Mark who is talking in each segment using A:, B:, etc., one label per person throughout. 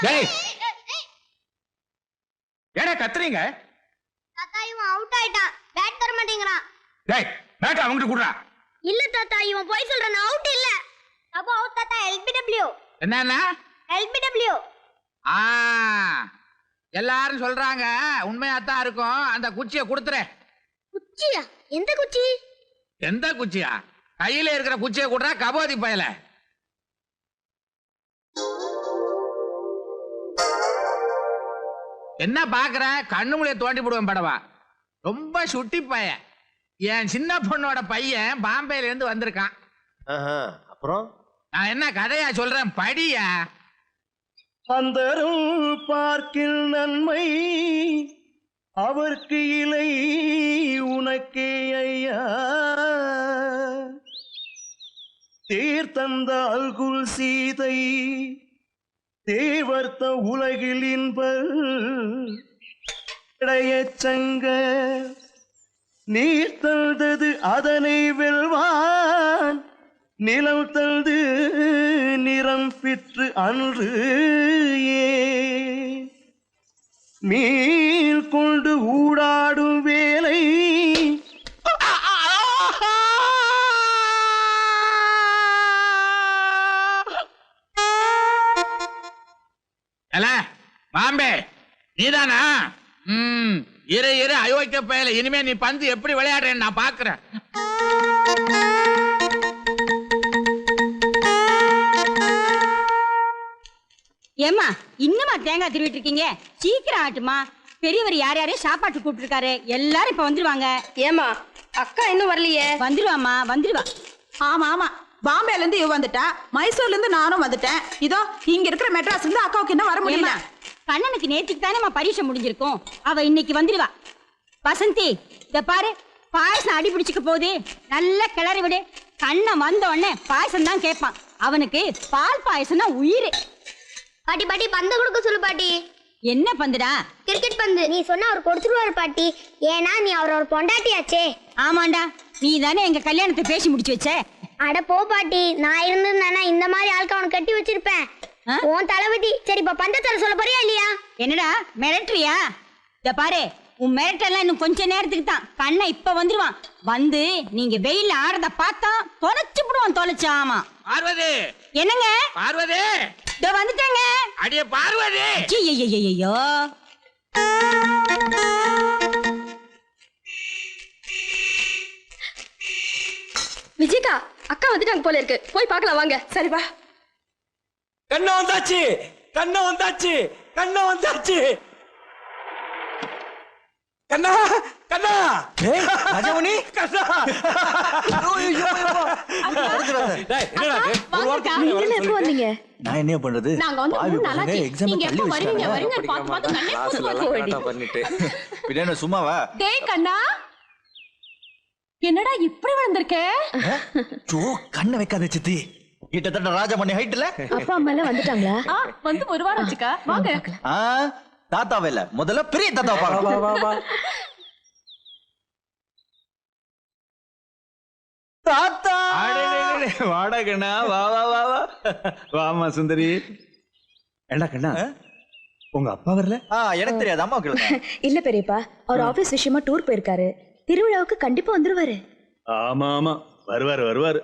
A: டேய் ஏடா கத்துறீங்க?
B: தாத்தா இவன் அவுட் ஆயிட்டான். பேட் தர மாட்டேங்கறான்.
A: டேய் பேட் அவங்கிட்ட குடுறா.
B: இல்ல தாத்தா இவன் போய் சொல்றான் அவுட் இல்ல. அப்ப அவுட் தாத்தா. LBW.
A: என்னன்னா?
B: LBW.
A: எல்லாரும் சொல்றாங்க உண்மையாத்தான் இருக்கும். அந்த குச்சியை கொடுத்துறேன்.
B: குச்சியா? எந்த குச்சி?
A: எந்த குச்சியா? கையில இருக்கிற குச்சியை கொடுறா கபோதி பயல. என்ன பாக்குற? கண்ணு மூலையை தோண்டி போடுவேன் படவா. ரொம்ப சுட்டி பையன். என் சின்ன பொண்ணோட பையன் பாம்பேல இருந்து வந்திருக்கான்.
C: அப்புறம்
A: நான் என்ன கதையா சொல்றேன் படியா.
C: அந்தரும் பார்க்கில் நன்மை அவர்க்கு இலை உனக்கே ஐயா தேர்தந்த அல்குல் சீதை தேவர்த்த உலகில் இன்படைய நீர் தந்தது அதனை வெல்வான் நிலம் தந்து நிறம் பெற்று அன்று மீள் கொண்டு ஊடாடும் வேலை
A: பாம்பே நீதானா? இரு இரு அயோக்கிய பயல. இனிமே நீ பந்து எப்படி விளையாடுறேன்னு நான் பாக்குறேன்.
D: ஏமா இன்னுமா தேங்காய் திருவிட்டு இருக்கீங்க? சீக்கிரம் ஆட்டுமா. பெரியவர் யார் யாரையும் சாப்பாட்டு கூப்பிட்டு இருக்காரு. எல்லாரும் இப்ப வந்துருவாங்க.
E: ஏமா அக்கா இன்னும் வரலையே?
D: வந்துருவாமா வந்துருவா.
E: ஆமா ஆமா பாம்பேல இருந்து இவ வந்துட்டா. மைசூர்ல இருந்து நானும் வந்துட்டேன். இதோ இங்க இருக்கிற மெட்ராஸ்ல இருந்து அக்காவுக்கு இன்னும் வர முடியல.
D: கண்ணனுக்கு நேற்றுக்கு தானே பரீட்சை முடிஞ்சிருக்கும். அவ இன்னைக்கு வந்துருவா. வசந்தி இத பாரு, பாயசம் அடி பிடிச்சுக்க போகுது. நல்லா கிளறி விடு. கண்ணன் வந்த உடனே பாயசம் தான் கேட்பான். அவனுக்கு பால் பாயசம்னா உயிர்.
B: பாட்டி பாட்டி பந்து கொடுக்க சொல்லு பாட்டி.
D: என்ன பந்துடா?
B: கிரிக்கெட் பந்து. நீ சொன்னா அவர் கொடுத்துருவாரு பாட்டி. ஏன்னா நீ அவரோட பொண்டாட்டியாச்சே.
D: ஆமாண்டா, நீ தானே எங்க கல்யாணத்தை பேசி முடிச்சு வச்ச.
B: அட போ பாட்டி, நான் இருந்திருந்தேன்னா இந்த மாதிரி ஆளுக்கு அவனுக்கு கட்டி வச்சிருப்பேன். உன் தளபதி. சரி இப்ப பந்தத்தர சொல்ல போறியா இல்லையா?
D: என்னடா மிரட்டுறியா? இத பாரு, உன் மிரட்டெல்லாம் இன்னும் கொஞ்ச நேரத்துக்கு தான். கண்ணை இப்ப வந்துருவான். வந்து நீங்க வெயில ஆடுறத பார்த்தா தொலைச்சு விடுவான். தொலைச்சாமா.
A: பார்வதி
D: என்னங்க?
A: பார்வதி
D: இதோ வந்துட்டேங்க.
A: அடியே பார்வதி.
D: ஐயோ
E: விஜயக்கா அக்கா வந்துட்டாங்க போல இருக்கு. போய் பார்க்கலாம் வாங்க. சரி வா.
C: கண்ணா வந்தாச்சு, கண்ணா வந்தாச்சு, கண்ணா வந்தாச்சு. கண்ணா கண்ணா ராஜமணி கண்ணா.
E: எப்போ வந்தீங்க?
C: நான் என்ன பண்றது?
E: நாங்க வந்து 3 நாளாச்சு. நீங்க எப்போ வருவீங்க வருவீங்க பாத்து பாத்து கண்ணே பண்ணிட்டு.
C: பின்ன சும்மாவா?
E: டேய் கண்ணா, என்னடா இப்படி வந்திருக்க?
C: ஜோ கண்ண வைக்காத சித்தி. கிட்டத்தட்ட ராஜமணி ஹைட்ல.
E: அப்பா அம்மா எல்லாம் வந்துட்டாங்களா? வந்து ஒரு வாரம் ஆச்சுக்கா. வாங்க.
C: தாத்தாவே இல்ல, முதல்ல பெரிய தாத்தா பாக்கலாம். வா வா தாத்தா.
F: வாடா கண்ணா, வா வா வா வா. வாமா சுந்தரி. ஏண்டா கண்ணா, உங்க அப்பா வரல?
C: எனக்கு தெரியாது, அம்மா கேளுங்க.
E: இல்ல பெரியப்பா, அவர் ஆபீஸ் விஷயமா டூர் போயிருக்காரு. திருவிழாவுக்கு கண்டிப்பா வந்துருவாரு.
F: ஆமா ஆமா வருவாரு வருவாரு.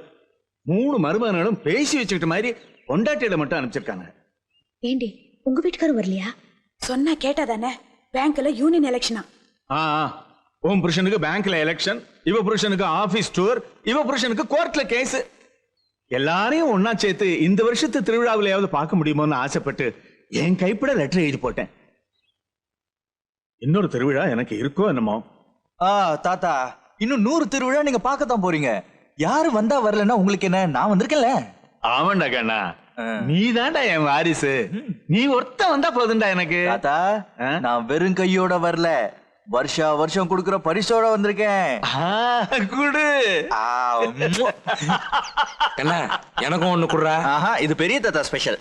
F: 3 மருமகனும் பேசி வச்சுக்கிட்ட மாதிரி பொண்டாட்டியில மட்டும் அனுப்பிச்சிருக்காங்க.
E: ஏண்டி உங்க வீட்டுக்காரர் வரலையா? சொன்னா கேட்டாதானே. பேங்க்ல யூனியன் எலெக்ஷனா?
F: உன் புருஷனுக்கு பேங்க்ல எலெக்ஷன், இவ புருஷனுக்கு ஆபீஸ் டூர், இவ புருஷனுக்கு கோர்ட்ல கேஸ். எல்லாரையும் ஒன்னா சேர்த்து இந்த வருஷத்து திருவிழாவிலையாவது பார்க்க முடியுமோன்னு ஆசைப்பட்டு என் கைப்பட லெட்டர் எழுதி போட்டேன். இன்னொரு திருவிழா எனக்கு இருக்கோ என்னமோ.
C: தாத்தா இன்னும் 100 திருவிழா நீங்க பார்க்கத்தான் போறீங்க. யாரு வந்தா வரலன்னா உங்களுக்கு என்ன? நான் வந்திருக்கேன்ல.
F: ஆமாண்டா கண்ணா, நீ தான்டா என் வாரிசு. நீ ஒருத்த வந்தா போதுண்டா எனக்கு.
C: தாத்தா நான் வெறும் கையோட வரல, வருஷா வருஷம் குடுக்குற பரிசோட வந்திருக்கேன்.
F: குடு.
G: கண்ணா எனக்கும் ஒண்ணு குடுறா.
C: இது பெரிய தாத்தா ஸ்பெஷல்.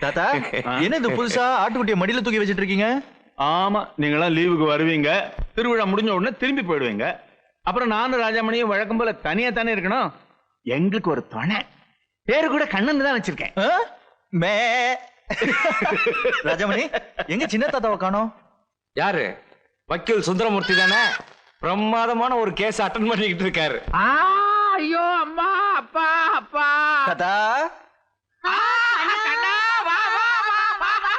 C: தாத்தா என்ன இது புதுசா ஆட்டுக்குட்டிய மடியில தூக்கி வச்சிட்டு இருக்கீங்க?
F: ஆமா, நீங்களாம் லீவுக்கு வருவீங்க, திருவிழா முடிஞ்ச உடனே திரும்பி போயிடுவீங்க. அப்புறம் நானும் ராஜாமணியும் வழக்கம் போல தனியா தானே இருக்கணும். எங்களுக்கு ஒரு துணை. பேரு கூட கண்ணன் தான் வச்சிருக்கேன்.
C: ராஜமணி எங்க சின்ன தாத்தாவை காணோம்?
G: யாரு? வக்கீல் சுந்தரமூர்த்தி தானே? பிரமாதமான ஒரு கேஸ் அட்டன் பண்ணிக்கிட்டு இருக்காரு.
A: ஐயோ அம்மா அப்பா அப்பா
C: தாத்தா
A: கண்ணா, வா, வா, வா, வா, வா.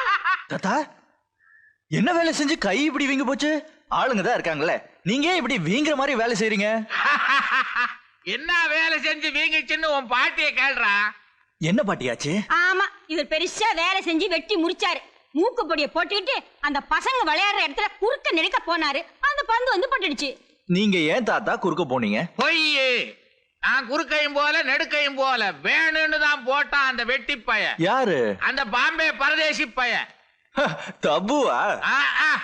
C: தாத்தா என்ன வேலை செஞ்சு கை இப்படி வீங்க போச்சு? ஆளுங்க தான் இருக்காங்கல்ல, நீங்க ஏன் இப்படி வீங்குற மாதிரி வேலை செய்றீங்க?
A: என்ன வேலை செஞ்சு வீங்கிச்சுன்னு உன் பாட்டியை கேள்றா.
C: என்ன பாட்டியாச்சு?
D: ஆமா, இவர் பெருசா வேலை செஞ்சு வெட்டி முடிச்சாரு. மூக்கு பொடியை போட்டுக்கிட்டு அந்த பசங்க விளையாடுற இடத்துல குறுக்க நெருக்க போனாரு. அந்த பந்து வந்து பட்டுடுச்சு.
C: நீங்க ஏன் தாத்தா குறுக்க போனீங்க?
A: பொய்யே, நான் குறுக்கையும் போல நெடுக்கையும் போல வேணும்னு தான் போட்டான் அந்த வெட்டி பைய.
C: யாரு?
A: அந்த பாம்பே பரதேசி பைய.
C: தபுவா?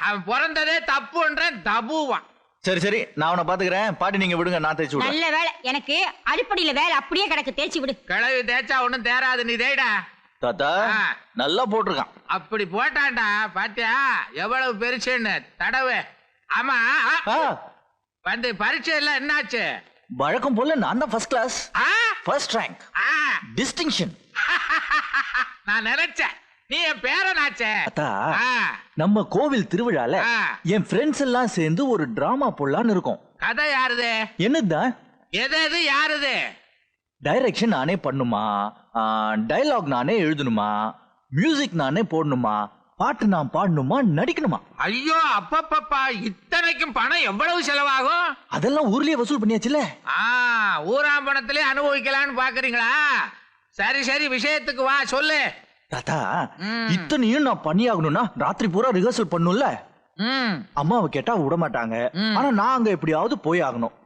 A: அவன் பிறந்ததே தப்புன்றேன், தபுவான்.
C: சரி சரி, நான் அவனை பாத்துக்கிறேன். பாட்டி நீங்க விடுங்க, நான் தேய்ச்சி விடுறேன்.
D: நல்ல வேலை, எனக்கு அடிப்படையில வேலை அப்படியே கிடக்கு, தேய்ச்சி விடு.
A: கிழவி தேய்ச்சா ஒண்ணும் தேராது, நீ தேய்டா.
C: தாத்தா நல்லா போட்டிருக்கான்.
A: அப்படி போட்டான்டா, பாத்தியா எவ்வளவு பெருசுன்னு தடவை. ஆமா, வந்து பரீட்சை எல்லாம் என்னாச்சு?
C: வழக்கம் போல நான் தான் ஃபர்ஸ்ட் கிளாஸ்,
A: ஆ?
C: ஃபர்ஸ்ட் ரேங்க்,
A: ஆ.
C: டிஸ்டிங்ஷன்.
A: நான் நினைச்சேன் நீ என் பேரனாச்சே.
C: தாத்தா
A: ஆ.
C: நம்ம கோவில் திருவிழால
A: ஆ.
C: என் ஃப்ரெண்ட்ஸ் எல்லாம் சேர்ந்து ஒரு டிராமா போடலான்னு இருக்கோம்.
A: கதை யாருது?
C: என்னதுதான்?
A: எது யாருது?
C: டைரக்ஷன் நானே பண்ணுமா, டயலாக் நானே எழுதணுமா, மியூசிக் நானே போடணுமா, பாட்டு நான் பாடணுமா, நடிக்கணுமா?
A: ஐயோ அப்பப்பப்பா, இத்தனைக்கும் பணம் எவ்வளவு செலவாகும்?
C: அதெல்லாம் ஊர்லயே வசூல் பண்ணியாச்சுல.
A: ஊராம்பணத்திலே அனுபவிக்கலான்னு பாக்குறீங்களா? சரி சரி, விஷயத்துக்கு வா, சொல்லு.
C: தாத்தா இத்தனையும் நான் பண்ணியாகணும்னா ராத்திரி பூரா ரிஹர்சல் பண்ணும்ல. அம்மாவை கேட்டா விட மாட்டாங்க. ஆனா நான் அங்க எப்படியாவது போய் ஆகணும்.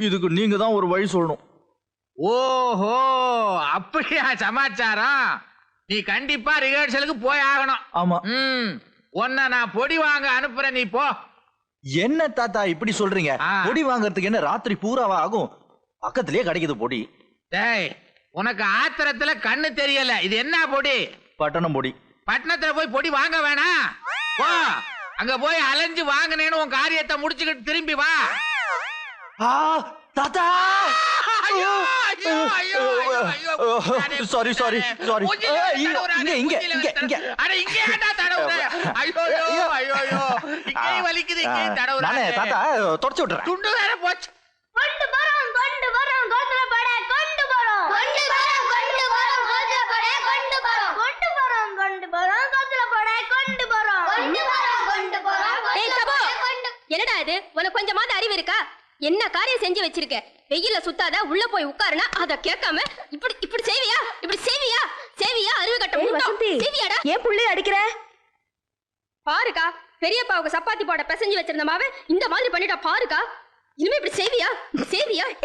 C: இதுக்கு நீங்க தான் ஒரு வழி சொல்லணும்.
A: ஓஹோ, அப்படியா சமாச்சாரம்? நீ கண்டிப்பா ரிஹர்சலுக்கு போய் ஆகணும்.
C: ஆமா.
A: உன்னை நான் பொடி வாங்க அனுப்புறேன், நீ போ.
C: என்ன தாத்தா இப்படி சொல்றீங்க? பொடி வாங்கறதுக்கு என்ன ராத்திரி பூராவா ஆகும்? பக்கத்திலேயே கிடைக்குது பொடி.
A: டேய், உனக்கு ஆத்திரத்துல கண்ணு தெரியல. இது என்ன பொடி?
C: பட்டணம் பொடி.
A: பட்டணத்துல போய் பொடி வாங்க வேணாம், போ. அங்க போய் அலைஞ்சு வாங்கினேன்னு உன் காரியத்தை முடிச்சுக்கிட்டு திரும்பி வா.
C: தாத்தா சாரி சாரி சாரி. இங்க இங்க இங்க இங்க.
A: அட இங்க ஏன்டா தடவுற? ஐயோ ஐயோ ஐயோ, இங்கே வலிக்குது, இங்கே தடவுற.
C: நானே தாத்தா தொடச்சு விட்டுறேன்.
A: துண்டு வேற போச்சு.
B: கொண்டு வரோம் கோத்துல பட கொண்டு வரோம் கோத்துல பட கொண்டு வரோம்.
H: ஏய் தபோ, என்னடா இது? உனக்கு கொஞ்சமாவது அறிவு இருக்கா? என்ன காரியம் செஞ்சு வச்சிருக்க? வெயில்ல சுத்தாத, உள்ள போய் உட்காருனா அத கேட்காம இப்படி இப்படி செய்வியா? இப்படி செய்வியா? அறிவு கட்ட செய்வியாடா?
E: ஏன் புள்ளைய அடிக்கிற?
H: பாருக்கா, பெரியப்பாவுக்கு சப்பாத்தி போட பிசைஞ்சு வச்சிருந்த மாவை இந்த மாதிரி பண்ணிட்டா பாருக்கா. இனிமே இப்படி செய்வியா?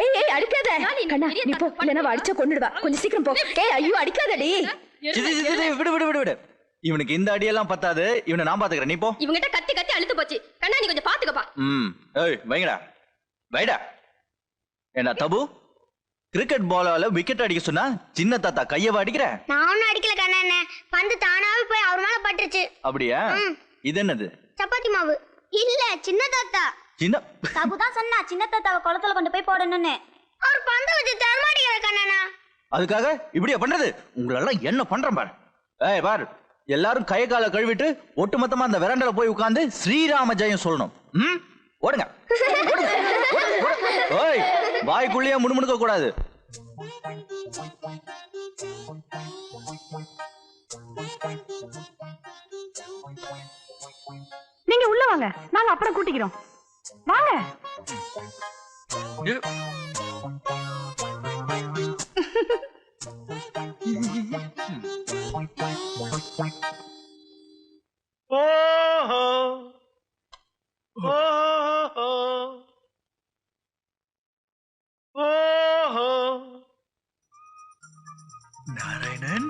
E: ஏய் அடிக்காத கண்ணா, நீ போ, இல்லனா அடிச்சா கொன்னுடுவா. கொஞ்சம் சீக்கிரம் போ. ஏய் ஐயோ அடிக்காதடி.
C: விடு விடு விடு விடு. இவனுக்கு இந்த அடியெல்லாம் பத்தாது. இவனை நான் பாத்துக்கிறேன், நீ போ.
H: இவங்கிட்ட கத்தி அழுத்து போச்சு. கண்ணா நீ கொஞ்சம் பாத்துக்கப்பா.
C: ஏய் வைங்கடா வைடா. என்ன தபு, கிரிக்கெட் பாலால விக்கெட் அடிக்க சொன்னா சின்ன தாத்தா கையவா அடிக்கிற?
B: நான் ஒன்னும் அடிக்கல கண்ணா, பந்து தானாவே போய் அவர் மேல பட்டுருச்சு.
C: அப்படியா? இது என்னது?
B: சப்பாத்தி மாவு. இல்ல சின்ன தாத்தா.
C: சின்ன
B: தபு தான் சொன்னா சின்ன தாத்தாவை குளத்துல கொண்டு போய் போடணும்னு. அவர் பந்து வச்சு தரமாட்டேங்கிற கண்ணா.
C: அதுக்காக இப்படியா பண்றது? உங்களெல்லாம் என்ன பண்றேன் பாரு. ஏய் பாரு, எல்லாரும் கை காலை கழுவிட்டு ஒட்டுமொத்தமா அந்த வெராண்டால போய் உட்கார்ந்து ஸ்ரீராம ஜெயம் சொல்லணும். ஓடுங்க. ஓய், வாய்க்குள்ளேயே முணுமுணுக்க கூடாது.
E: நீங்க உள்ள வாங்க, நாங்க அப்புறம் கூட்டிக்கிறோம். வாங்க.
C: நாராயணன்,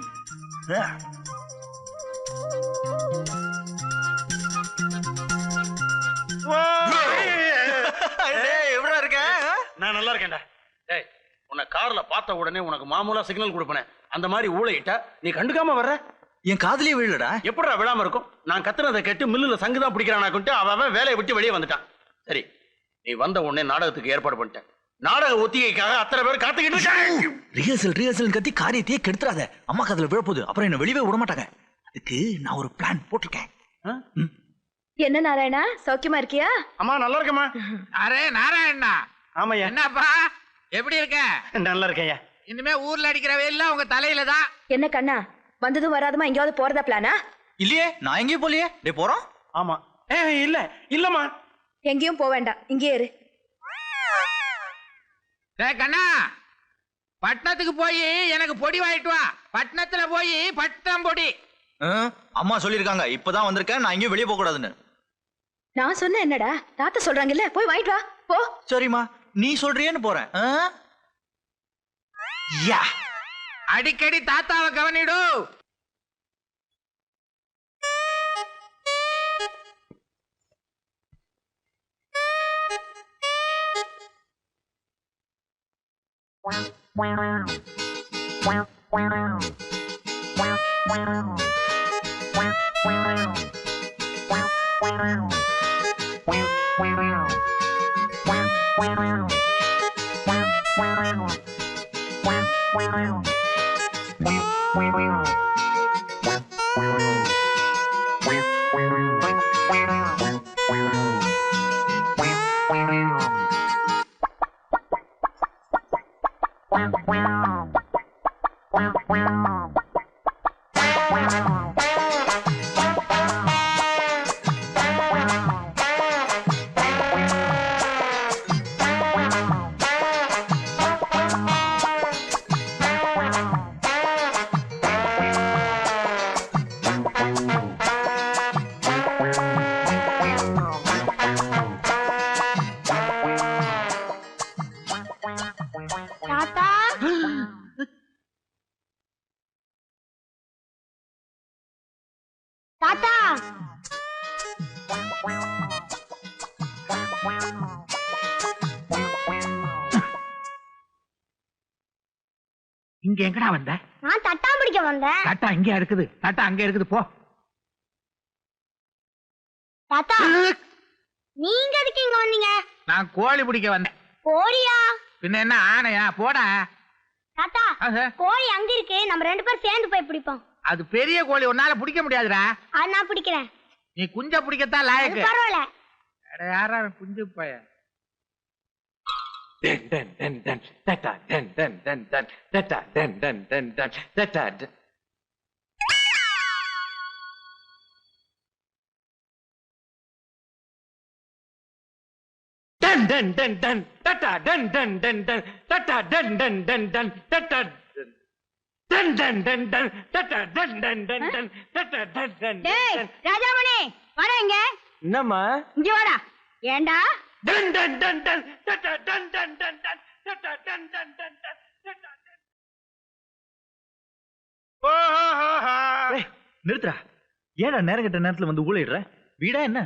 C: எப்படா இருக்க?
I: நான் நல்லா இருக்கேன்டா. டேய், உன்னை கார்ல பார்த்த உடனே உனக்கு மாமூலா சிக்னல் கொடுப்பேன். அந்த மாதிரி ஊழையிட்டா நீ கண்டுக்காம வர்ற.
C: என் காதலியே விழலடா.
I: எப்படா விழாம இருக்கும்? நான் கத்துனதை கேட்டு மில்லுல சங்குதான் பிடிக்கிறானாக்குன்ட்டு அவன் வேலையை விட்டு வெளியே வந்துட்டான். சரி, நீ வந்த உடனே நாடகத்துக்கு ஏற்பாடு பண்ணிட்டேன். நாடக ஒத்திகைக்காக அத்தனை பேர் காத்துக்கிட்டு இருக்காங்க.
C: ரிஹர்சல் கத்தி காரியத்தையே கெடுத்துறாத. அம்மா காதுல விழப்போகுது, அப்புறம் என்ன வெளியே விட மாட்டாங்க. அதுக்கு நான் ஒரு பிளான் போட்டிருக்கேன்.
J: என்ன நாராயணா, சௌக்கியமா இருக்கியா?
I: அம்மா நல்லா இருக்கம்மா.
A: அரே நாராயணா.
I: ஆமாய்யா.
A: என்னப்பா எப்படி இருக்க?
I: நல்லா இருக்கேயா.
A: இனிமே ஊர்ல அடிக்கிற வெயில்ல உங்க தலையில தான்.
J: என்ன கண்ணா, வந்ததும் வராதமா எங்கேயாவது போறதா பிளானா?
C: இல்லையே, நான் எங்கேயும் போலியே. டே போறோம்.
I: ஆமா. இல்லம்மா.
J: எங்கேயும் போக வேண்டாம், இங்கே இரு.
A: கண்ணா, பட்டணத்துக்கு போய் எனக்கு பொடி வாங்கிட்டு வா. பட்டணத்துல போய் பட்டம் பொடி.
C: அம்மா சொல்லிருக்காங்க, இப்பதான் வந்திருக்கேன், நான் எங்கேயும் வெளியே போக கூடாதுன்னு.
J: நான் சொன்ன என்னடா, தாத்தா சொல்றாங்கல்ல, போய் வாங்கிட்டு வா போ.
C: சரிம்மா, நீ சொல்றியேன்னு போறேன்.
A: அடிக்கடி தாத்தாவை கவனிடு.
B: தாத்தா தாத்தா
A: இங்க எங்கடா வந்த?
B: நான் தட்டா பிடிக்க வந்தேன்.
A: தட்டா இங்க இருக்குது, தட்டா அங்க இருக்குது, போ.
B: தாத்தா நீங்க எதுக்கு இங்க வந்தீங்க?
A: நான் கோழி பிடிக்க வந்தேன்.
B: கோழியா?
A: பின்ன என்ன ஆனையா? போடா.
B: தாத்தா கோழி அங்க இருக்கு, நம்ம 2 பேரும் சேர்ந்து போய் பிடிப்போம்.
A: அது பெரிய கோழி, உன்னால பிடிக்க முடியாதுடா.
B: அது நான் பிடிக்கிறேன்.
A: நீ குஞ்ச பிடிக்கத்தான் லாயக்கு.
B: பரவாயில்ல.
A: யாரா குஞ்சு பைய?
D: ராஜாமணி வரேங்க.
G: என்னம்மா?
D: இங்க வாடா. ஏண்டா
C: நிறுத்துறா. ஏடா நேரம் கட்ட நேரத்துல வந்து ஊழிடுற? வீடா என்ன?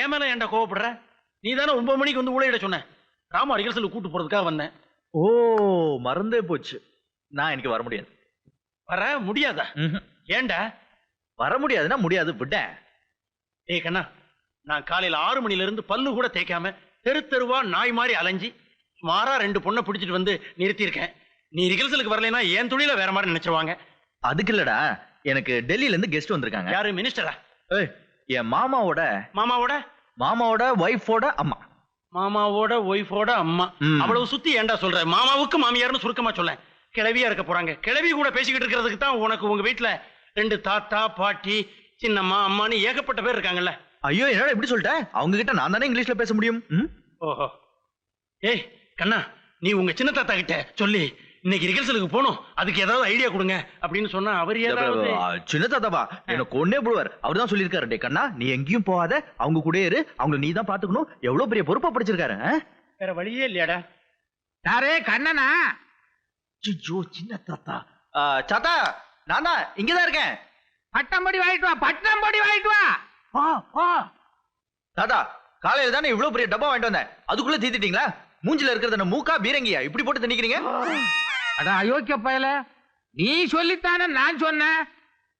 I: ஏன் மேல ஏன்டா கோவப்படுற? நீ தானே 9 மணிக்கு வந்து ஊழையிட சொன்ன. ராமா ரிகர்சல் கூட்டு போறதுக்காக வந்தேன்.
C: ஓ, மறந்தே போச்சு. நான் இன்னைக்கு வர முடியாது.
I: வர முடியாதா? ஏன்டா?
C: வர முடியாதுன்னா முடியாது, விட.
I: ஏய் கண்ணா, நான் காலையில 6 மணில இருந்து பல்லு கூட தேய்க்காம தெரு தெருவா நாய் மாதிரி அலைஞ்சி சுமாரா 2 பொண்ணை பிடிச்சிட்டு வந்து நிறுத்தியிருக்கேன். நீ ரிகர்சலுக்கு வரலைன்னா என் துணியில வேற மாதிரி நினைச்சிருவாங்க.
C: அதுக்கு இல்லடா, எனக்கு டெல்லியில இருந்து கெஸ்ட் வந்திருக்காங்க.
I: யாரு? மினிஸ்டரா?
C: என் மாமாவோட ஒய்ஃபோட அம்மா.
I: மாமாவோட ஒய்ஃபோட அம்மா. அவ்வளவு சுத்தி ஏன்டா சொல்ற? மாமாவுக்கு மாமியார்னு சுருக்கமா சொல்ல. கிழவியா இருக்க போறாங்க. கிழவி கூட பேசிக்கிட்டு இருக்கிறதுக்கு தான் உனக்கு உங்க வீட்டுல 2 தாத்தா பாட்டி சின்னம்மா அம்மான்னு ஏகப்பட்ட பேர் இருக்காங்கல்ல.
C: ஐயோ, என்னடா இப்படி சொல்லிட்ட? அவங்க கிட்ட நான் தானே இங்கிலீஷ்ல பேச முடியும்.
I: ஓஹோ. ஏய் கண்ணா, நீ உங்க சின்ன தாத்தா கிட்ட சொல்லி இன்னைக்கு ரிகர்சலுக்கு போகணும், அதுக்கு ஏதாவது ஐடியா கொடுங்க அப்படின்னு சொன்னா அவர் ஏதாவது.
C: சின்ன தாத்தாவா எனக்கு ஒன்னே போடுவார். அவர் தான் சொல்லியிருக்காரு, டே கண்ணா நீ எங்கேயும் போகாத, அவங்க கூட இரு, அவங்க நீ தான் பாத்துக்கணும். எவ்வளவு பெரிய பொறுப்பா படிச்சிருக்காரு.
I: வேற வழியே இல்லையாடா?
A: யாரே? கண்ணனா?
C: ஐயோ, சின்ன தாத்தா. தாத்தா நான் தான் இங்கதான் இருக்கேன்.
A: பட்டம் பொடி வாங்கிட்டு வா, பட்டம் பொடி வாங்கிட்டு வா.
C: தாத்தா காலையில தானே இவ்வளவு பெரிய டப்பா வாங்கிட்டு வந்தேன், அதுக்குள்ள தீத்திட்டீங்களா? மூஞ்சில இருக்கிறது என்ன மூக்கா பீரங்கியா இப்படி போட்டு திணிக்கிறீங்க?
A: அட அயோக்கிய பயல, நீ சொல்லித்தானே நான் சொன்னேன்.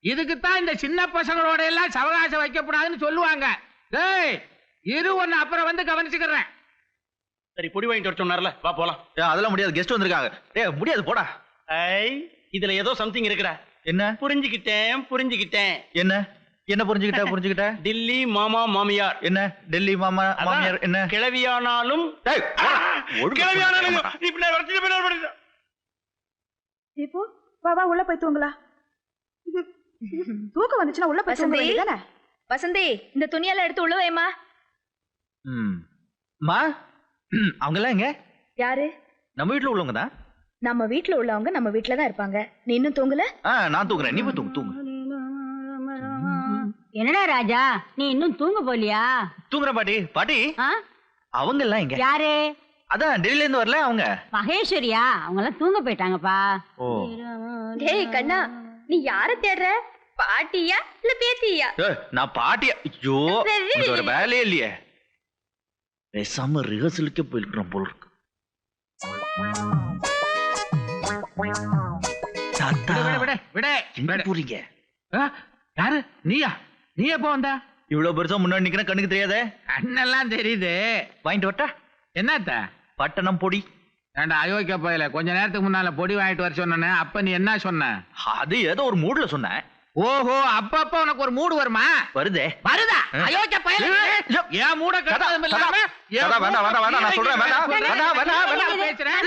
A: இதுக்குத்தான் இந்த சின்ன பசங்களோட எல்லாம் சவகாசம் வைக்கப்படாதுன்னு சொல்லுவாங்க. டேய் இரு, ஒன்னு அப்புறம் வந்து கவனிச்சுக்கிறேன்.
I: சரி, பொடி வாங்கிட்டு வர சொன்னார்ல, வா போலாம்.
C: அதெல்லாம் முடியாது, கெஸ்ட் வந்திருக்காங்க. முடியாது, போடா.
I: இதுல ஏதோ சம்திங் இருக்குடா.
C: என்ன
I: புரிஞ்சுக்கிட்டேன்
C: என்ன என்ன புரிஞ்சுக்கிட்ட
I: டில்லி மாமா மாமியார்
C: என்ன டெல்லி மாமா மாமியார் என்ன
I: கிளவியானாலும்
E: இப்போ வா வா உள்ள போய் தூங்கலா. தூக்கம் வந்துச்சுன்னா உள்ள போய் தூங்க வேண்டியதானே?
J: வசந்தி இந்த துணியெல்லாம் எடுத்து உள்ள வைமா.
C: மா அவங்க எல்லாம் எங்க?
J: யாரு?
C: நம்ம வீட்டுல உள்ளவங்க தான்.
J: நம்ம வீட்டுல உள்ளவங்க நம்ம வீட்டுல தான் இருப்பாங்க. நீ இன்னும் தூங்கல?
C: நான் தூங்குறேன், நீ போய் தூங்கு.
D: என்னடா ராஜா நீ இன்னும் தூங்க போலியா?
C: தூங்குற பாட்டி அவங்க எல்லாம் எங்க?
D: யாரு?
C: அதான் டெல்லில இருந்து வரல அவங்க.
D: மகேஸ்வரியா? அவங்க எல்லாம் தூங்க போயிட்டாங்கப்பா.
C: ஓ
J: டேய் கண்ணா, நீ யார தேடுற? பாட்டியா இல்ல பேத்தியா?
C: நான் பாட்டியா? ஐயோ ஒரு வேலையே இல்லையே. பேசாம ரிஹர்சலுக்கே போயிருக்கிறோம் போல இருக்கு. போறீங்க?
A: யாரு? நீயா? நீ எப்போ வந்த?
C: இவ்வளவு பெருசா முன்னாடி நிக்கிற கண்ணுக்கு தெரியாதே?
A: கண்ணெல்லாம் தெரியுது.
C: வாங்கிட்டு வரட்டா?
A: என்னத்த?
C: பட்டணம் பொடி.
A: ஏண்டா அயோக்கிய போயில கொஞ்ச நேரத்துக்கு முன்னால பொடி வாங்கிட்டு வர சொன்ன. அப்ப நீ என்ன சொன்ன?
C: அது ஏதோ ஒரு மூட்ல சொன்னேன்.
A: ஓஹோ, அப்பப்ப உனக்கு ஒரு மூடு வருமா?
C: வருதே.
A: வருதா? அயோக்கிய போயில ஏன் மூட கட்டதும் இல்லாம
C: நான் சொல்றேன்
A: பேசுறேன்.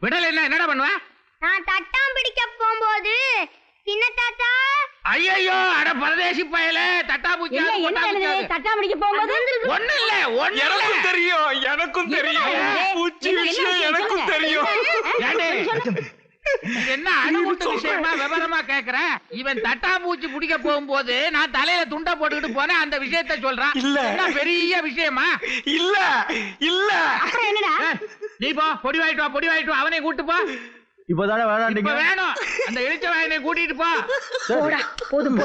A: விடல என்னடா பண்ணுவ?
B: நான் தட்டாம் பிடிக்க போகும்போது சின்ன தாத்தா
A: ஐயோ அட பரதேசி பயல தட்டா பூச்சி
D: தட்டா பிடிக்க போகும்போது
A: ஒண்ணு இல்ல
G: எனக்கும் தெரியும் பூச்சி விஷயம் எனக்கும் தெரியும்.
A: என்ன அனுபவ விஷயமா விவரமா கேக்குற? இவன் தட்டா பூச்சி பிடிக்க போகும்போது நான் தலையில துண்டை போட்டுக்கிட்டு போனேன், அந்த விஷயத்த சொல்றான். இல்ல பெரிய விஷயமா?
G: இல்ல
D: என்னடா
A: நீ போ பொடி வாங்கிட்டு வா, அவனை கூட்டு போ.
C: இப்பதானே வேணாம்
A: வேணும் அந்த இழிச்ச வாயனை கூட்டிட்டு போ.
J: போதும்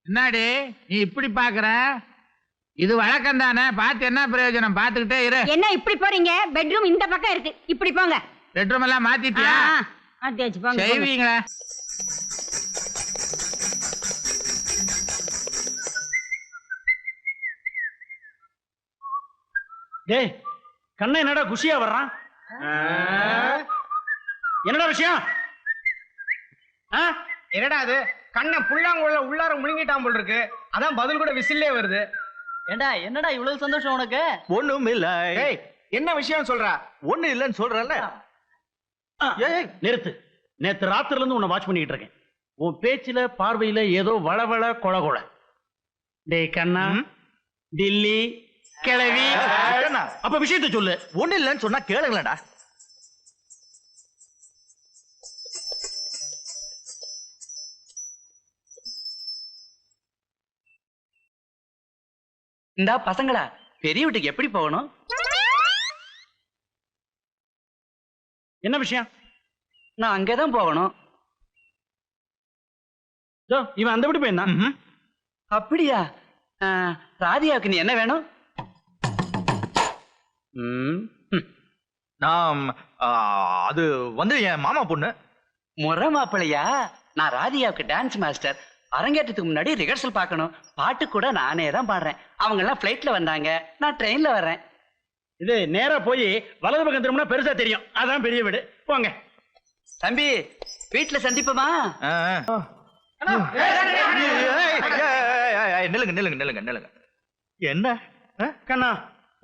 A: என்னடி நீ இப்படி பாக்குற? இது வழக்கம் தானே, பார்த்து என்ன பிரயோஜனம்? பாத்துக்கிட்டே இரு.
D: என்ன இப்படி போறீங்க? பெட்ரூம் இந்த பக்கம் இருக்கு, இப்படி போங்க.
A: பெட்ரூம் எல்லாம் மாத்திட்டியா?
D: மாத்தியாச்சு, போங்க.
A: செய்வீங்களா?
I: டேய் கண்ணா என்னடா குஷியா வர்றான்? என்னடா விஷயம்?
K: என்னடா அது? கண்ணை புள்ளாங்குள்ள உள்ளார முழுங்கிட்டான் போல் இருக்கு. அதான் பதில் கூட விசில்லே வருது.
L: ஏண்டா என்னடா இவ்வளவு சந்தோஷம் உனக்கு?
C: ஒண்ணும் இல்ல.
K: என்ன விஷயம் சொல்ற?
C: ஒண்ணு இல்லன்னு சொல்றல.
I: நிறுத்து. நேத்து ராத்திரில இருந்து உன்னை வாட்ச் பண்ணிட்டு இருக்கேன். உன் பேச்சுல பார்வையில ஏதோ வளவள கொள. டேய் கண்ணா, டில்லி கிளவி, அப்ப விஷயத்தை சொல்லு.
C: ஒண்ணு இல்லன்னு சொன்னா கேளுங்களேடா.
L: இந்தா பசங்களா, பெரிய வீட்டுக்கு எப்படி போகணும்?
I: என்ன விஷயம்?
L: நான் அங்கேதான் போகணும்.
I: இவன் அந்த வீட்டு போயிருந்தான்.
L: அப்படியா? ராதியாவுக்கு நீ என்ன வேணும்?
C: நான் அது வந்து என் மாமா பொண்ணு.
L: முறை மாப்பிள்ளையா? நான் ராதியாவுக்கு டான்ஸ் மாஸ்டர். அரங்கேற்றத்துக்கு முன்னாடி ரிஹர்சல் பார்க்கணும். பாட்டு கூட நானே தான் பாடுறேன். அவங்க எல்லாம் பிளைட்ல வந்தாங்க, நான் ட்ரெயின்ல வர்றேன்.
I: இது நேரா போய் வலது பக்கம் திரும்பினா பெருசா தெரியும். அதான் பெரிய வீடு. போங்க
L: தம்பி, வீட்டுல சந்திப்போமா?
C: நில்லுங்க. என்ன
I: கண்ணா,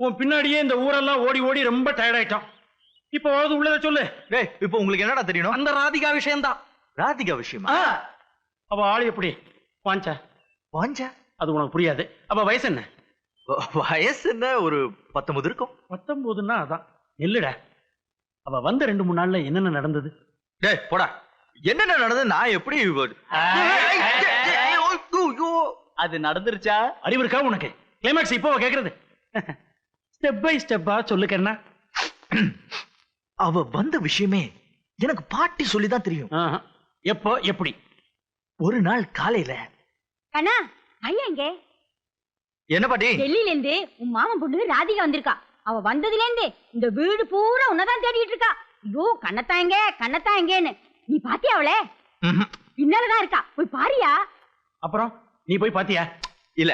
I: உன் பின்னாடியே இந்த ஊரெல்லாம் ஓடி ஓடி ரொம்ப டயர்ட் ஆயிட்டோம். இப்போ உள்ளத சொல்லு.
C: இப்போ உங்களுக்கு என்னடா தெரியணும்?
L: அந்த ராதிகா விஷயம்தான்.
C: ராதிகா விஷயமா?
I: அவ ஆளு எப்படி? வாஞ்சா அது உனக்கு புரியாது. அப்ப வயசு என்ன?
C: வயசு என்ன, ஒரு 19 இருக்கும்.
I: 19ன்னா அதான் இல்லடா. அவ வந்த 2-3 நாள்ல என்னென்ன நடந்தது?
C: டேய் போடா, என்னென்ன நடந்தது? நான் எப்படி
L: அது நடந்துருச்சா?
I: அறிவு இருக்கா உனக்கு? கிளைமாக்ஸ் இப்போ கேக்குறது. ஸ்டெப் பை ஸ்டெப்பா சொல்லுக்கண்ணா.
C: அவ வந்த விஷயமே எனக்கு பாட்டி சொல்லிதான் தெரியும்.
I: எப்போ எப்படி?
C: ஒரு நாள் காலையில.
D: கண்ணா, ஐயா இங்க.
C: என்ன பாட்டி?
D: டெல்லியில இருந்து உன் மாமன் பொண்ணு ராதிகா வந்திருக்கா. அவ வந்ததுல இருந்து இந்த வீடு பூரா உன்னதான் தேடிட்டு இருக்கா. ஐயோ கண்ணத்தான் எங்கன்னு. நீ பாத்தியா அவளே?
C: ம்ஹும்.
D: பின்னாலதான் இருக்கா, போய் பாரியா.
I: அப்புறம் நீ போய் பாத்தியா?
C: இல்ல,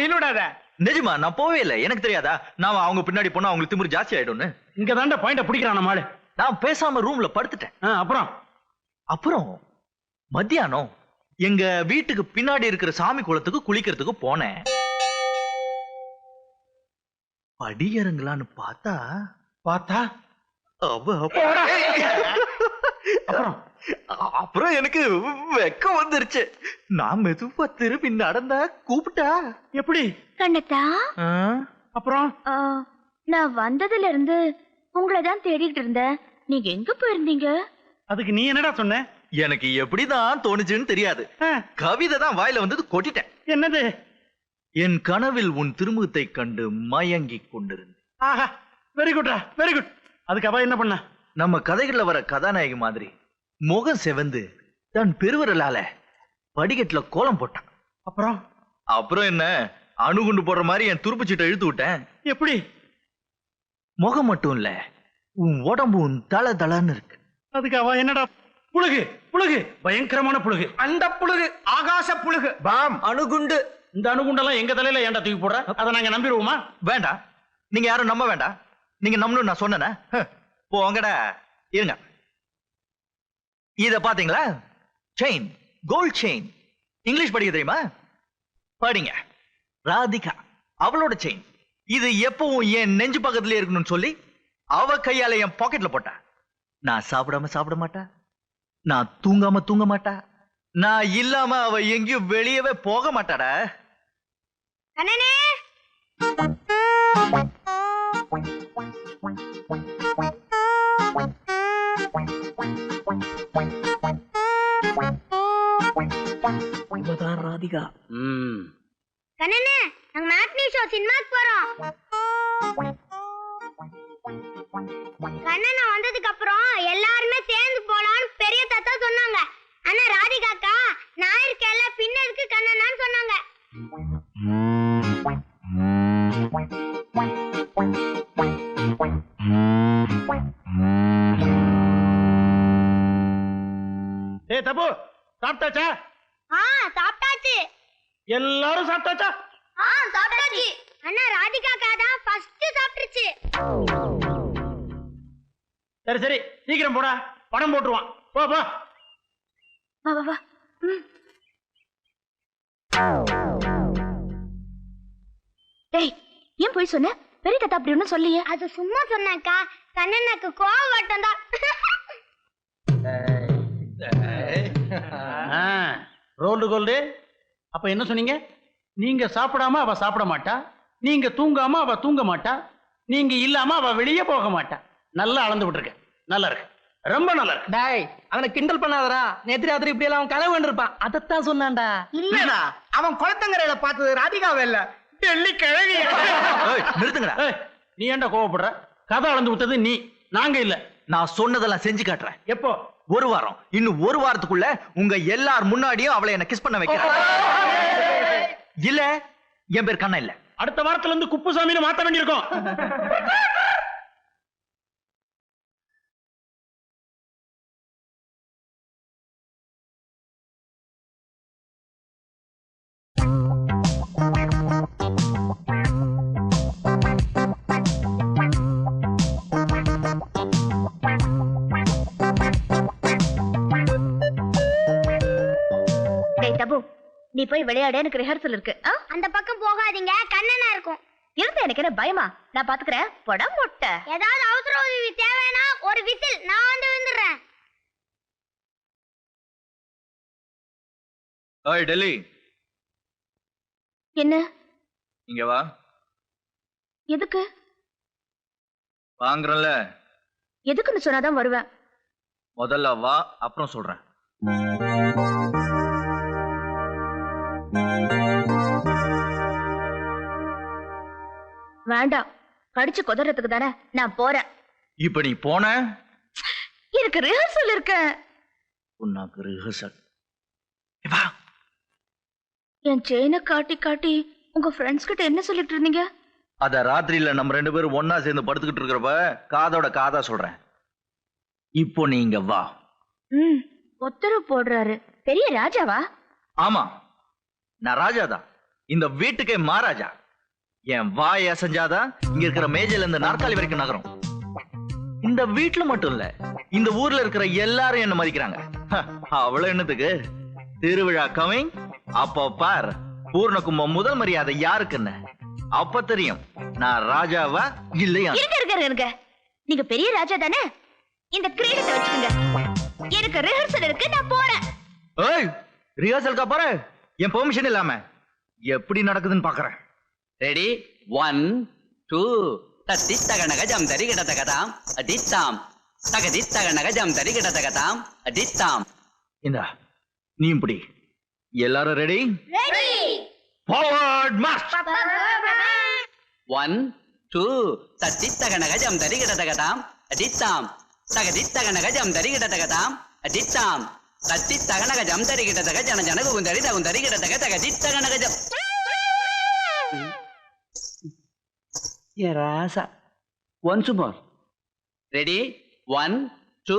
K: ரீலோடாத.
C: நிஜமா நான் போவே இல்லை. எனக்கு தெரியாதா நான் அவங்க பின்னாடி போனா அவங்களுக்கு திமிரு ஜாஸ்தி ஆயிடும்னு.
I: இங்க தாண்டா பாயிண்ட பிடிக்கிறான் நம்மளு.
C: நான் பேசாம ரூம்ல படுத்துட்டேன்.
I: அப்புறம்
C: மத்தியானம் எங்க வீட்டுக்கு பின்னாடி இருக்கிற சாமி குளத்துக்கு குளிக்கிறதுக்கு போனேன். படி இறங்கலான்னு பார்த்தா அப்புறம் எனக்கு வெக்கம் வந்துருச்சு. நான் மெதுவா திரும்பி நடந்த கூப்பிட்டா
I: எப்படி
J: கண்ணத்தா
I: அப்புறம்
J: நான் வந்ததுல இருந்து உங்களை தான் தேடிட்டு இருந்தேன். நீங்க எங்க போயிருந்தீங்க?
I: அதுக்கு நீ என்னடா சொன்ன?
C: எனக்கு எப்படிதான் தோணுச்சுன்னு தெரியாது. கவிதை தான் வாயில வந்தது கொட்டிட்டேன்.
I: என்னது?
C: என் கனவில் உன் திருமுகத்தை கண்டு மயங்கி கொண்டிருந்தேன்.
I: ஆஹா வெரி குட்ரா வெரி குட். அதுக்கு அவ என்ன பண்ண?
C: நம்ம கதைகள்ல வர கதாநாயகி மாதிரி முகம் செவந்து தன் பெருவரலால படிக்கட்டுல கோலம் போட்டான். அப்புறம் என்ன அணுகுண்டு போடுற மாதிரி என் துருப்புச்சீட்டை இழுத்து விட்டேன்.
I: எப்படி?
C: முகம் மட்டும் இல்ல, உன் உடம்பும் தள தளன்னு இருக்கு.
I: அதுக்கு அவ என்னடா? புழுகு புழுகு, பயங்கரமான புழுகு.
K: அந்த புழுகு ஆகாச புழுகு. பாம்
I: அணுகுண்டு. இந்த அணுகுண்டெல்லாம் எங்க தலையில ஏன்டா தூக்கி போடுற? அதை நாங்க நம்பிடுவோமா?
C: வேண்டாம், நீங்க யாரும் நம்ப வேண்டாம். நீங்க நம்பணும் நான் சொன்னேனே. போங்கடா. இருங்க, இத பாத்தீங்களா? Chain, gold chain. இங்கிலீஷ் படிக்க தெரியுமா? படிங்க. ராதிகா, அவளோட செயின். இது எப்பவும் என் நெஞ்சு பக்கத்துல இருக்கணும்னு சொல்லி அவ கையால என் பாக்கெட்ல போட்டா. நான் சாப்பிடாம சாப்பிட மாட்டா, நான் தூங்காம தூங்க மாட்டா, நான் இல்லாம அவ எங்கேயும் வெளியவே போக மாட்டாடா.
B: கண்ணனே
L: ராதிகா.
B: கண்ணனே நாங்க மேட்னி ஷோ சினிமாக்கு போறோம். கண்ணனா வந்ததுக்கு அப்புறம் எல்லாருமே சேர்ந்து போலாம்னு பெரிய தாத்தா சொன்னாங்க. ஆனா ராதிகாக்கா நான் இருக்கேன்ல பின்ன இருக்கு கண்ணனான்னு சொன்னாங்க.
I: ஏய் தப்பு, சாப்பிட்டாச்சா?
B: சாப்பிட்டாச்சு.
I: எல்லாரும் சாப்பிட்டாச்சா?
B: சாப்பிட்டாச்சு. அண்ணா ராதிகாக்கா தான் ஃபர்ஸ்ட் சாப்பிட்டுருச்சு.
I: சரி சரி சீக்கிரம் போடா, படம் போட்டுருவான். போ போ.
J: வா வா வா. டேய், ஏன் போய் சொன்ன? பெரிய தாத்தா அப்படி ஒன்னும் சொல்லியே.
B: அது சும்மா சொன்னாக்கா, கண்ணனுக்கு கோவம் வட்டம் தான்.
I: Rolled gold. அப்ப என்ன சொன்னீங்க? நீங்க சாப்பிடாம அவ சாப்பிட மாட்டா, நீங்க தூங்காம அவ தூங்க மாட்டா, நீங்க இல்லாம அவ வெளியே போக மாட்டா. நல்லா அளந்து விட்டுருக்க. நல்லா இருக்கு, ரொம்ப நல்லா இருக்கு.
K: டேய், அவனை கிண்டல் பண்ணாதடா. நேத்து ராத்திரி இப்படி எல்லாம் அவன் கனவு கண்டிருப்பான். அதத்தான் சொன்னான்டா. இல்லடா, அவன் குளத்தங்கரையில பார்த்தது ராதிகாவை இல்ல, டெல்லி கிழவி.
C: நிறுத்துங்கடா.
I: நீ ஏன்டா கோவப்படுற? கதை அளந்து விட்டது நீ, நாங்க இல்ல.
C: நான் சொன்னதெல்லாம் செஞ்சு காட்டுறேன்.
I: எப்போ?
C: ஒரு வாரம். இன்னும் ஒரு வாரத்துக்குள்ள உங்க எல்லார் முன்னாடியும் அவளை என்ன கிஸ் பண்ண வைக்கிறேன். இல்ல, என் பேர் கண்ணா இல்ல.
I: அடுத்த வாரத்துல இருந்து குப்புசாமின்னு மாத்த வேண்டியிருக்கும்.
J: நீ போய் விளையாட, எனக்கு ரிஹர்சல் இருக்கு.
B: அந்த பக்கம் போகாதீங்க, கண்ணனா இருக்கும்.
J: இருந்தா எனக்கு என்ன பயமா? நான் பாத்துக்கிறேன். போடா மொட்டை.
B: ஏதாவது அவசர உதவி தேவைன்னா ஒரு விசில், நான் வந்து விழுந்துடுறேன்.
C: ஓய் டெல்லி,
J: என்ன?
C: இங்க வா.
J: எதுக்கு?
C: வாங்குறல.
J: எதுக்குன்னு சொன்னாதான் வருவேன்.
C: முதல்ல வா, அப்புறம் சொல்றேன்.
J: வேண்டாம், கடிச்சு கொதறதுக்கு தானே நான் போறேன்.
C: இப்ப நீ போன,
J: எனக்கு ரிஹர்சல் இருக்கு.
C: உனக்கு ரிஹர்சல்?
J: என் செயினை காட்டி காட்டி உங்க ஃப்ரெண்ட்ஸ் கிட்ட என்ன சொல்லிட்டு இருந்தீங்க?
C: அத ராத்திரியில நம்ம ரெண்டு பேரும் ஒன்னா சேர்ந்து படுத்துக்கிட்டு இருக்கிறப்ப காதோட காதா சொல்றேன். இப்போ நீங்க வா.
J: உத்தரவு போடுறாரு. பெரிய ராஜாவா?
C: ஆமா, நான் ராஜாதான். இந்த வீட்டுக்கே மகாராஜா. என் வாய் அசைஞ்சாதான் இங்க இருக்கிற மேஜையில இருந்து நாற்காலி வரைக்கும் நகரும். இந்த வீட்டுல மட்டும் இல்ல, இந்த ஊர்ல இருக்கிற எல்லாரும் என்ன மதிக்கிறாங்க. அவ்வளவு என்னத்துக்கு திருவிழா கமிங். அப்போ பார் பூர்ண கும்பம் முதல் மரியாதை யாருக்குன்னு அப்ப தெரியும் நான் ராஜாவா இல்லையா.
J: இருங்க நீங்க பெரிய ராஜா தானே, இந்த கிரீடத்தை வச்சுக்கோங்க. எனக்கு ரிஹர்சல் இருக்கு, நான் போறேன்.
C: ஏய், ரிஹர்சல்கா போற? என் பெர்மிஷன் இல்லாம எப்படி நடக்குதுன்னு பாக்குறேன்.
L: ரெடி 1 2 தத்தி தகனக ஜம் தரி கிடதகதாம் அதித்தாம் தகதி தகனக ஜம் தரி கிடதகதாம் அதித்தாம்.
C: இந்தா நீ இப்படி. எல்லாரும் ரெடி?
B: ரெடி.
C: Forward March.
L: 1 2 தத்தி தகனக ஜம் தரி கிடதகதாம் அதித்தாம் தகதி தகனக ஜம் தரி கிடதகதாம் அதித்தாம் தத்தி தகனக ஜம் தரி கிடதக ஜன ஜனகு குந்தரி தகுந்தரி கிடதக தகதி தகனக ஜம். ராசா ஒன்ஸ் மோர். ரெடி 1 2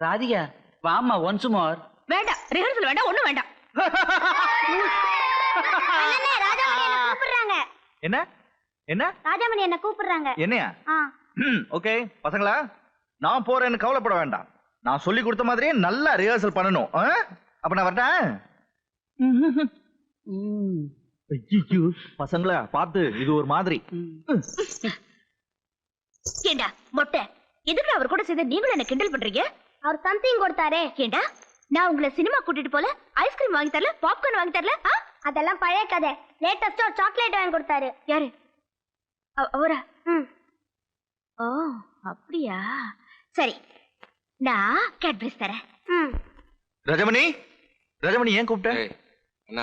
L: ராதிகா வாமா ஒன்ஸ் மோர்.
J: வேண்டாம், ரிஹர்சல் வேண்டாம், ஒண்ணும் வேண்டாம்.
B: அண்ணே, ராஜாமணி என்ன கூப்பிடுறாங்க.
C: என்ன என்ன
B: ராஜாமணி என்ன கூப்பிடுறாங்க.
C: என்னையா?
B: ஆ.
C: ஓகே பசங்களா, நான் போறேன்னு கவலைப்பட வேண்டாம். நான் சொல்லி கொடுத்த மாதிரியே நல்லா ரிஹர்சல் பண்ணணும். அப்ப நான் வரட்டேன். ஐயோ பசங்களா பார்த்து, இது ஒரு மாதிரி.
J: ஏண்டா மொட்டை, எதுக்கு அவர் கூட சேர்ந்து நீங்களும் என்ன கிண்டல் பண்றீங்க?
B: அவர் சம்திங் கொடுத்தாரே.
J: ஏண்டா நான் உங்களை சினிமா கூட்டிட்டு போல, ஐஸ்கிரீம் வாங்கி தரல, பாப்கார்ன் வாங்கி தரல.
B: அதெல்லாம் பழைய கதை. லேட்டஸ்டா சாக்லேட் வாங்கி கொடுத்தாரு.
J: யாரு? அவரா? ஓ அப்படியா, சரி நான் கேட்பரிஸ் தரேன்.
C: ரஜமணி, ரஜமணி ஏன் கூப்பிட்ட?
G: என்ன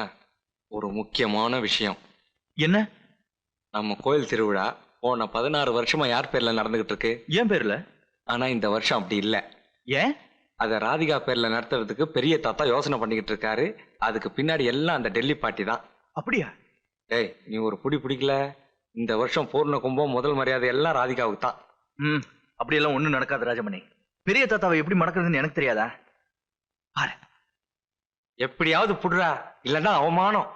G: ஒரு முக்கியமான விஷயம்.
C: என்ன?
G: நம்ம கோயில் திருவிழா போன 16 வருஷமா யார் பேர்ல நடந்துகிட்டு இருக்கு?
C: ஏன் பேர்ல?
G: ஆனா இந்த வருஷம் அப்படி இல்ல.
C: ஏன்?
G: அத ராதிகா பேர்ல நடத்துறதுக்கு பெரிய தாத்தா யோசனை பண்ணிக்கிட்டு இருக்காரு. அதுக்கு பின்னாடி எல்லாம் அந்த டெல்லி பாட்டி தான்.
C: அப்படியா?
G: டேய், நீ ஒரு புடி பிடிக்கல. இந்த வருஷம் பூர்ண கும்பம் முதல் மரியாதை எல்லாம் ராதிகாவுக்கு தான்.
C: அப்படியெல்லாம் ஒண்ணும் நடக்காது ராஜமணி. பெரிய தாத்தாவை எப்படி மடக்குறதுன்னு எனக்கு தெரியாதா? பாரு,
G: எப்படியாவது புடுறா, இல்லன்னா அவமானம்.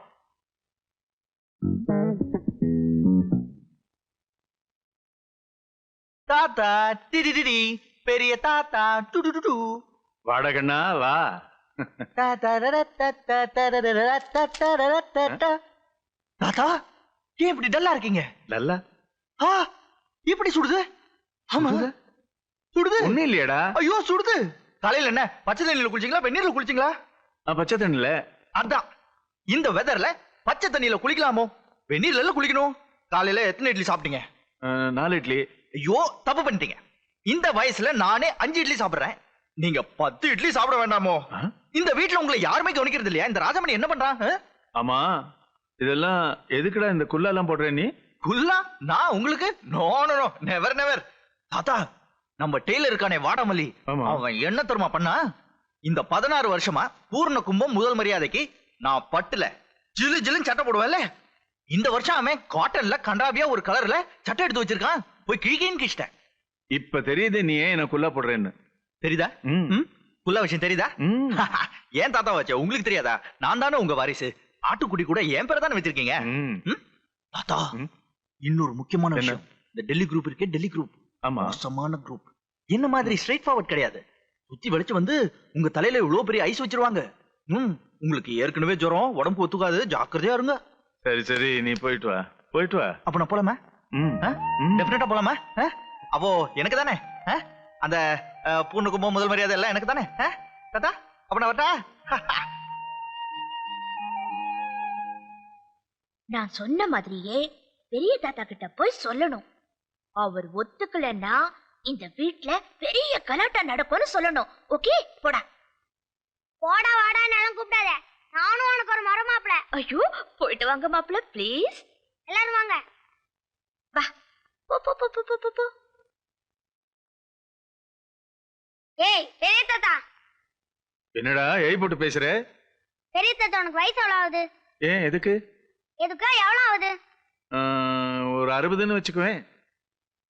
C: தாத்தா டிடிடி, பெரிய தாத்தா டுடுடு.
F: வாடகண்ணா வா.
C: தாத்தா ஏன் இப்படி டல்லா இருக்கீங்க?
F: டல்லா?
C: எப்படி சுடுது? ஆமா சுடுது.
F: ஒண்ணும் இல்லையடா.
C: ஐயோ சுடுது. காலையில என்ன பச்சை தண்ணியில குளிச்சீங்களா வெந்நீர்ல குளிச்சீங்களா?
F: பச்சை தண்ணில.
C: அதான் இந்த வெதர்ல பச்சை தண்ணியில குளிக்கலாமோ? வெந்நீர்ல குளிக்கணும். காலையில எத்தனை இட்லி சாப்பிட்டீங்க?
F: 4 இட்லி.
C: ஐயோ தப்பு பண்ணிட்டீங்க. இந்த வயசுல நானே 5 இட்லி சாப்பிடுறேன். நீங்க 10 இட்லி சாப்பிட வேண்டாமோ? இந்த வீட்டுல உங்களை யாருமே கவனிக்கிறது இல்லையா? இந்த ராஜமணி என்ன பண்றான்?
F: ஆமா, இதெல்லாம் எதுக்குடா இந்த குல்லா எல்லாம் போடுற நீ?
C: குல்லா? நான் உங்களுக்கு? No no no, never never. தாத்தா, நம்ம டெய்லர் இருக்கானே வாடாமல்லி, அவன் என்ன தருமா பண்ணா? இந்த 16 வருஷமா பூர்ண கும்பம் முதல் மரியாதைக்கு நான் பட்டுல ஜிலு ஜிலுன்னு சட்டை போடுவேன்ல, இந்த வருஷம் அவன் காட்டன்ல கண்டாபியா ஒரு கலர்ல சட்டை எடுத்து வச்சிருக்கான். போய் கிழிக்கேன்னு கிழிச்சிட்டேன்.
F: இப்ப தெரியுது நீ ஏன் என்ன குல்லா போடுறேன்னு.
C: தெரியுதா? குல்லா விஷயம் தெரியுதா? ஏன் தாத்தா வச்ச உங்களுக்கு தெரியாதா? நான் தானே உங்க வாரிசு. ஆட்டுக்குடி கூட என் பேரை தானே வச்சிருக்கீங்க. தாத்தா, இன்னொரு முக்கியமான விஷயம். இந்த டெல்லி குரூப் இருக்கே, டெல்லி குரூப் மோசமான குரூப். என்ன மாதிரி ஸ்ட்ரைட் ஃபார்வர்ட் கிடையாது. சுத்தி வளைச்சு வந்து உங்க தலையில இவ்வளவு பெரிய ஐஸ் வச்சிருவாங்க. உங்களுக்கு ஏற்கனவே ஜுரம், உடம்பு ஒத்துக்காது, ஜாக்கிரதையா இருங்க.
F: சரி சரி, நீ போயிட்டு வா, போயிட்டு வா.
C: அப்ப நான் போலாமா? டெஃபினட்டா போலாமா? அப்போ எனக்கு தானே அந்த பூர்ண கும்பம் முதல் மரியாதை எல்லாம் எனக்கு தானே தாத்தா? அப்ப நான் வரட்டா?
J: நான் சொன்ன மாதிரியே பெரிய தாத்தா கிட்ட போய் சொல்லணும். அவர் ஒத்துக்கலன்னா இந்த வீட்ல பெரிய கலாட்டா நடக்கும்னு சொல்லணும். ஓகே, போடா.
B: போடா வாடா நானும் கூப்பிடாத. நானும் உனக்கு ஒரு மரம் மாப்பிள.
J: ஐயோ, போயிட்டு வாங்க மாப்பிள ப்ளீஸ்.
B: எல்லாரும் வாங்க.
J: வா, போ போ போ போ போ போ.
B: ஏய் பெரிய தாத்தா.
F: என்னடா ஏய் போட்டு பேசுற?
B: பெரிய தாத்தா, உனக்கு வயசு எவ்வளவு ஆகுது?
F: ஏன் எதுக்கு?
B: எதுக்கு எவ்வளவு ஆகுது?
F: ஒரு 60ன்னு வச்சுக்குவேன்.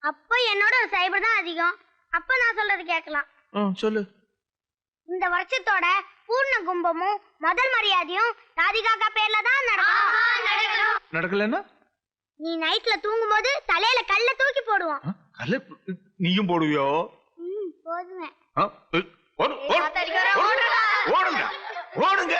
B: அப்ப என்னோட ஒரு சைபர் தான் அதிகம். அப்ப நான் சொல்றது கேட்கலாம்.
F: சொல்லு.
B: இந்த வருஷத்தோட பூர்ண கும்பமும் முதல் மரியாதையும் ராதிகாக்கா பேர்ல தான் நடக்கும்.
F: நடக்கலன்னா
B: நீ நைட்ல தூங்கும்போது தலையில கல்ல தூக்கி போடுவோம்.
F: கல்ல நீயும் போடுவியோ?
B: போடுவேன்.
F: ஓடுங்க ஓடுங்க.